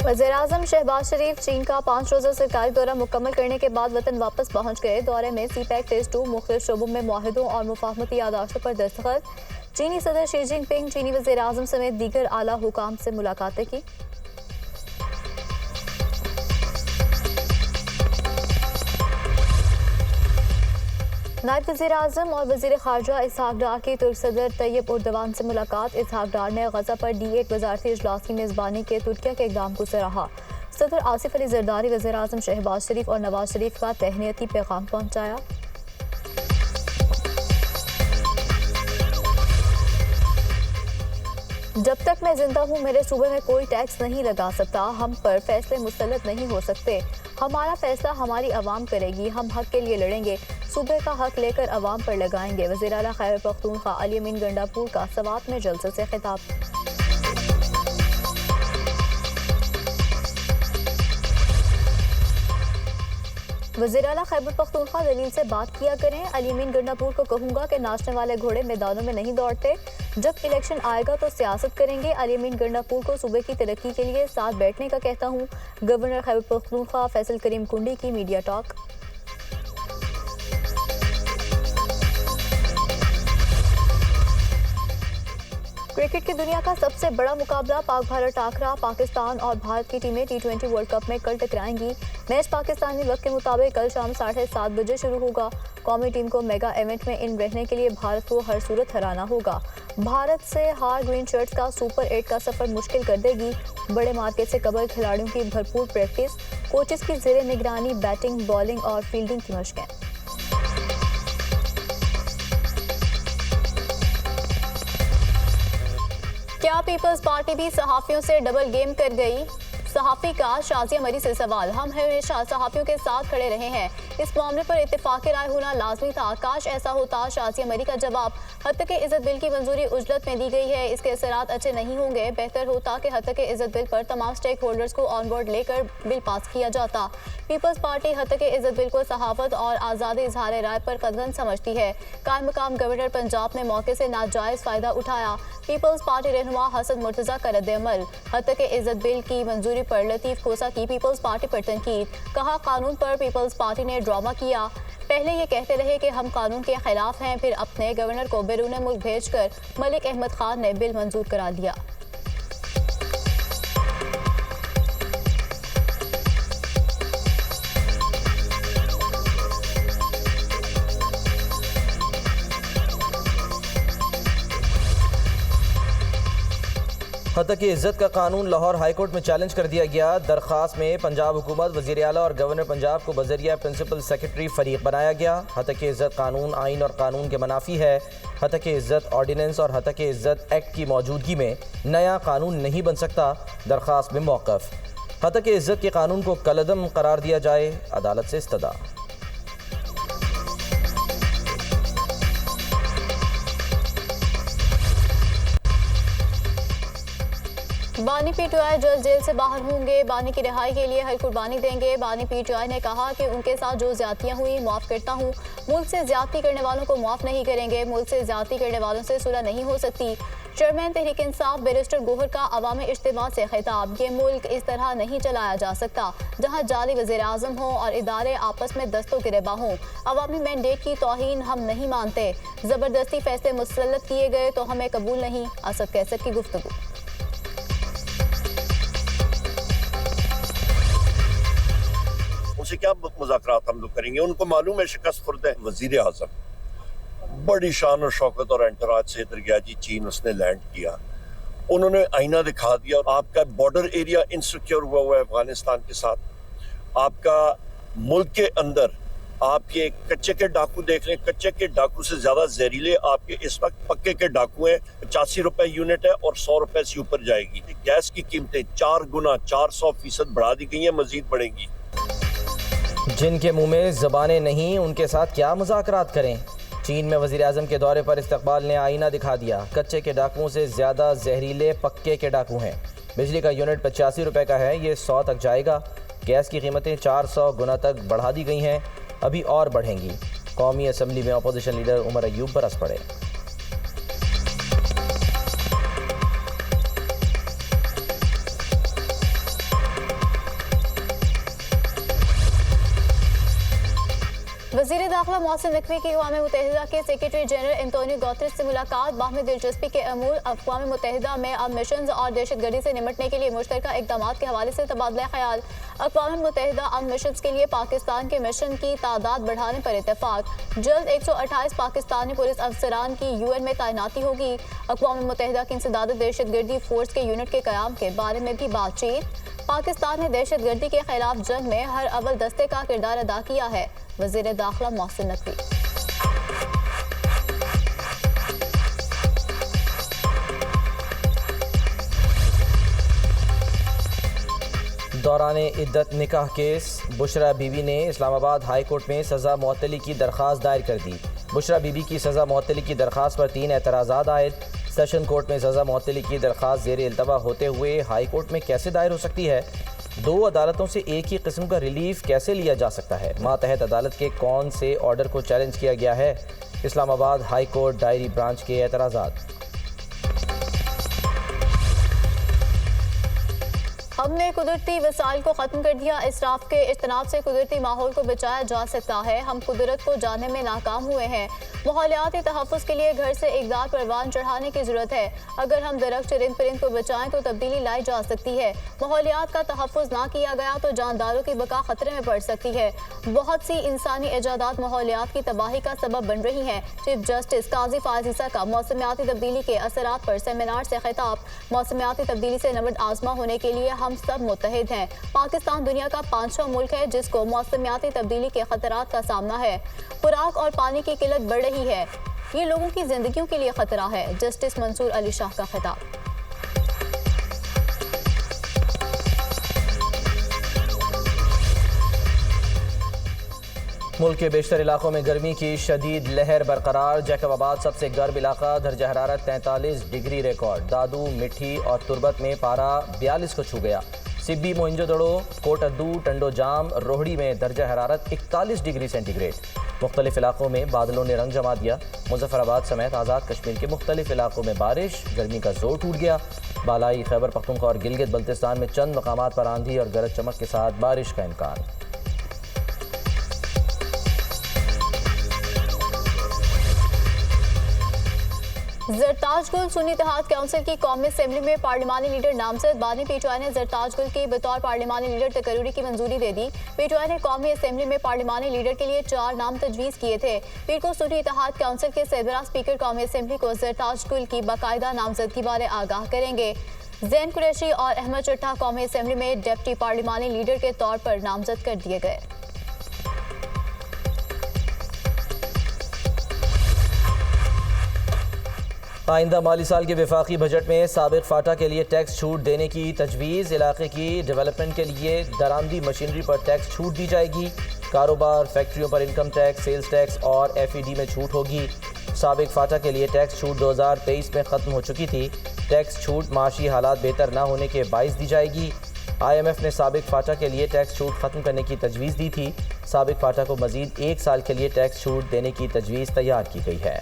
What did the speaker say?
वज़ीर-ए-आज़म शहबाज शरीफ चीन का 5 रोज़ा सरकारी दौरा मुकम्मल करने के बाद वतन वापस पहुँच गए। दौरे में सी-पैक फेज़ 2 मुख्तलिफ शोबों में मुआहदों और मुफाहमती यादाश्तों पर दस्तखत। चीनी सदर शी जिनपिंग चीनी वज़ीर-ए-आज़म समेत दीगर आला हुकाम से मुलाकातें की। नायब वज़ीर-ए-आज़म और वज़ीर ख़ारजा इसहाक डार की तुर्क सदर तैयब उर्दवान से मुलाकात। इसहाक डार ने गज़ा पर D8 वज़ारती इजलास की मेज़बानी के तुर्किया के इक़दाम को सराहा। सदर आसिफ अली ज़रदारी वज़ीर-ए-आज़म शहबाज शरीफ और नवाज शरीफ का तहनीती पैगाम पहुँचाया। जब तक मैं जिंदा हूँ मेरे सूबे में कोई टैक्स नहीं लगा सकता। हम पर फैसले मुसल्लत नहीं हो सकते। हमारा फैसला हमारी आवाम करेगी। हम हक के लिए लड़ेंगे। सूबे का हक लेकर आवाम पर लगाएंगे। वज़ीर आला खैबर पख्तूनख्वा अली अमीन गंडापुर का सवात में जलसे से खिताब। वज़ीर आला खैबर पख्तूनख्वा दलील से बात किया करें। अली अमीन गंडापुर को कहूँगा कि नाचने वाले घोड़े मैदानों में नहीं दौड़ते। जब इलेक्शन आएगा तो सियासत करेंगे। अली अमीन गंडापुर को सूबे की तरक्की के लिए साथ बैठने का कहता हूँ। गवर्नर खैबर पख्तूनख्वा फैसल करीम कुंडी की मीडिया टॉक। क्रिकेट की दुनिया का सबसे बड़ा मुकाबला पाक भारत टाकरा। पाकिस्तान और भारत की टीमें T20 वर्ल्ड कप में कल टकराएंगी। मैच पाकिस्तानी वक्त के मुताबिक कल शाम 7:30 बजे शुरू होगा। कौमी टीम को मेगा इवेंट में इन रहने के लिए भारत को हर सूरत हराना होगा। भारत से हार ग्रीन शर्ट्स का सुपर 8 का सफर मुश्किल कर देगी। बड़े मार्के से कबल खिलाड़ियों की भरपूर प्रैक्टिस। कोचेस की ज़ेरे निगरानी बैटिंग, बॉलिंग और फील्डिंग की मशकें। क्या पीपल्स पार्टी भी सहाफ़ियों से डबल गेम कर गई? सहाफ़ी का शाजिया मरी से सवाल। हम हमेशा सहाफ़ियों के साथ खड़े रहे हैं। इस मामले पर इत्तेफाक राय होना लाजमी था। काश ऐसा होता। शाजिया मरी का जवाब। हत्तके इज़्ज़त बिल की मंजूरी उजलत में दी गई है। इसके असरात अच्छे नहीं होंगे। बेहतर होता कि हत्तके इज़्ज़त बिल पर तमाम स्टेक होल्डर्स को ऑन बोर्ड लेकर बिल पास किया जाता। पीपल्स पार्टी हत्तके इज़्ज़त बिल को सहाफ़त और आज़ादी इजहार राय पर कदगन समझती है। कायम मकाम गवर्नर पंजाब ने मौके से नाजायज़ फ़ायदा उठाया। पीपल्स पार्टी रहनुमा हसन मुर्तज़ा का रद्द-ए-अमल। हत्तके इज़्ज़त बिल की मंजूरी पर लतीफ़ खोसा की पीपल्स पार्टी पर तनकीद। कहा कानून पर पीपल्स पार्टी ने ड्रामा किया। पहले ये कहते रहे कि हम कानून के खिलाफ हैं, फिर अपने गवर्नर को बैरून मुल्क भेजकर मलिक अहमद खान ने बिल मंजूर करा लिया। हत्तके इज़्ज़त का कानून लाहौर हाईकोर्ट में चैलेंज कर दिया गया। दरख्वास्त में पंजाब हुकूमत, वज़ीर आला और गवर्नर पंजाब को बज़रिया प्रिंसिपल सेक्रेटरी फरीक बनाया गया। हत्तके इज़्ज़त कानून आइन और कानून के मनाफी है। हत्तके इज़्ज़त ऑर्डिनेंस और हत्तके इज़्ज़त एक्ट की मौजूदगी में नया कानून नहीं बन सकता। दरख्वास्त में मौक़िफ़। हत्तके इज़्ज़त के कानून को कलअदम करार दिया जाए। अदालत से इस्तदा। बानी PTI जल्द जेल से बाहर होंगे। बानी की रिहाई के लिए हर कुर्बानी देंगे। बानी PTI ने कहा कि उनके साथ जो ज्यादतियां हुई माफ़ करता हूं। मुल्क से ज्यादती करने वालों को माफ़ नहीं करेंगे। मुल्क से ज्यादती करने वालों से सुलह नहीं हो सकती। चेयरमैन तहरीक इंसाफ बैरिस्टर गोहर का अवामी इज्तिमा से खिताब। ये मुल्क इस तरह नहीं चलाया जा सकता जहाँ जाली वज़ीर-ए-आज़म हो और इदारे आपस में दस्तों गिरबा हों। अवामी मैंडेट की तौहीन हम नहीं मानते। ज़बरदस्ती फैसले मुसल्लत किए गए तो हमें कबूल नहीं। असद कैसर की गुफ्तगू। उनसे क्या मुज़ाकरात हम लोग करेंगे? उनको मालूम है शिकस्त खुर्द है। वज़ीर आज़म बड़ी शान और शौकत और एंटराज से इधर गया जी, चीन उसने लैंड किया। उन्होंने आईना दिखा दिया। आपका बॉर्डर एरिया इनसिक्योर हुआ है अफगानिस्तान के साथ। आपका मुल्क के अंदर आप ये कच्चे के डाकू देख लें। कच्चे के डाकू से ज्यादा जहरीले आपके इस वक्त पक्के के डाकू हैं। 85 रुपए यूनिट है और 100 रुपए से ऊपर जाएगी। गैस की कीमतें 4 गुना 400% बढ़ा दी गई है, मजीद बढ़ेंगी। जिनके मुंह में ज़बानें नहीं उनके साथ क्या मुज़ाकरात करें? चीन में वज़ीर आज़म के दौरे पर इस्तकबाल ने आईना दिखा दिया। कच्चे के डाकुओं से ज़्यादा जहरीले पक्के के डाकू हैं। बिजली का यूनिट 85 रुपये का है, ये 100 तक जाएगा। गैस की कीमतें 400 गुना तक बढ़ा दी गई हैं, अभी और बढ़ेंगी। कौमी असम्बली में अपोजिशन लीडर उमर अयूब बरस पड़े। दाखिला मोहसिन नकवी की अक़वाम मुत्तहिदा के सेक्रेटरी जनरल एंटोनियो गुतेरेस से मुलाकात। बाहमी दिलचस्पी के अमूर अक़वाम मुत्तहिदा में अब मिशन और दहशतगर्दी से निपटने के लिए मुश्तरका इक़दामात के हवाले से तबादला ख्याल। अक़वाम मुत्तहिदा अब मिशन के लिए पाकिस्तान के मिशन की तादाद बढ़ाने पर इत्तेफाक। जल्द 128 पाकिस्तानी पुलिस अफसरान की UN में तैनाती होगी। अक़वाम मुत्तहिदा की इंसदाद दहशतगर्दी फोर्स के यूनिट के क़याम के बारे में भी बातचीत। पाकिस्तान ने दहशतगर्दी के खिलाफ जंग में हर अव्वल दस्ते का किरदार अदा किया है। वज़ीर दाखिला मोहसिन नकवी। दौरान इद्दत निकाह केस, बुशरा बीबी ने इस्लामाबाद हाई कोर्ट में सज़ा मुअत्तली की दरख्वास्त दायर कर दी। बुशरा बीबी की सज़ा मुअत्तली की दरख्वास्त पर 3 एतराज़ात आयद। सेशन कोर्ट में सज़ा मुअत्तली की दरख्वास्त ज़ेर इल्तवा होते हुए हाई कोर्ट में कैसे दायर हो सकती है? 2 अदालतों से एक ही किस्म का रिलीफ कैसे लिया जा सकता है? मातहत अदालत के कौन से ऑर्डर को चैलेंज किया गया है? Islamabad high court diary branch के एतराज़ात। हमने कुदरती वसाइल को ख़त्म कर दिया। इसराफ के इज्तनाब से कुदरती माहौल को बचाया जा सकता है। हम कुदरत को जानने में नाकाम हुए हैं। माहौलियाती तहफ़्फ़ुज़ के लिए घर से इक़दार परवान चढ़ाने की ज़रूरत है। अगर हम दरख्त चरिंद परिंद को बचाएं तो तब्दीली लाई जा सकती है। माहौलियात का तहफ़्फ़ुज़ ना किया गया तो जानदारों की बका ख़तरे में पड़ सकती है। बहुत सी इंसानी इजादात माहौलियात की तबाही का सबब बन रही हैं। चीफ जस्टिस काजी फायज़ ईसा का मौसमियाती तब्दीली के असरात पर सेमिनार से खिताब। मौसमियाती तब्दीली से नबर्द आज़मा होने के लिए हम सब मुत्तहिद हैं। पाकिस्तान दुनिया का 5वां मुल्क है जिसको मौसमियाती तब्दीली के खतरात का सामना है। खुराक और पानी की किल्लत बढ़ रही है। ये लोगों की जिंदगियों के लिए खतरा है। जस्टिस मंसूर अली शाह का खिताब। मुल्क के बेशतर इलाकों में गर्मी की शदीद लहर बरकरार। जैकबाबाद सबसे गर्म इलाका, दर्जा हरारत 43 डिग्री रिकॉर्ड। दादू, मिठी और तुरबत में पारा 42 को छू गया। सिब्बी, मोइंजोदड़ो, कोटद्दू, टंडो जाम, रोहड़ी में दर्जा हरारत 41 डिग्री सेंटीग्रेड। मुख्तलिफ इलाकों में बादलों ने रंग जमा दिया। मुजफ्फराबाद समेत आज़ाद कश्मीर के मुख्तलिफ इलाकों में बारिश, गर्मी का जोर टूट गया। बालाई खैबर पख्तूनख्वा और गिलगित बल्तिस्तान में चंद मकामात पर आंधी और गरज चमक के साथ बारिश का इम्कान। जरताज गुल सुन्नी इत्तेहाद काउंसिल की कौमी असेंबली में पार्लिमानी लीडर नामजद। बानी पीटीआई ने जरताज गुल की बतौर पार्लिमानी लीडर तकर्री की मंजूरी दे दी। पीटीआई ने कौमी असेंबली में पार्लिमानी लीडर के लिए 4 नाम तजवीज़ किए थे। पीर को सुन्नी इत्तेहाद काउंसिल के सरबराह स्पीकर कौमी असेंबली को जरताज गुल की बाकायदा नामजदगी बारे आगाह करेंगे। जैन कुरैशी और अहमद चट्टा कौमी असेंबली में डिप्टी पार्लिमानी लीडर के तौर पर नामजद कर दिए गए। आइंदा माली साल के वफाकी बजट में साबिक फाटा के लिए टैक्स छूट देने की तजवीज़। इलाके की डेवलपमेंट के लिए दरामदी मशीनरी पर टैक्स छूट दी जाएगी। कारोबार, फैक्ट्रियों पर इनकम टैक्स, सेल्स टैक्स और FED में छूट होगी। साबिक फाटा के लिए टैक्स छूट 2023 में ख़त्म हो चुकी थी। टैक्स छूट माशी हालात बेहतर न होने के बाइस दी जाएगी। IMF ने साबिक फाटा के लिए टैक्स छूट ख़त्म करने की तजवीज़ दी थी। साबिक फाटा को मज़ीद 1 साल के लिए टैक्स छूट देने की तजवीज़ तैयार की गई है।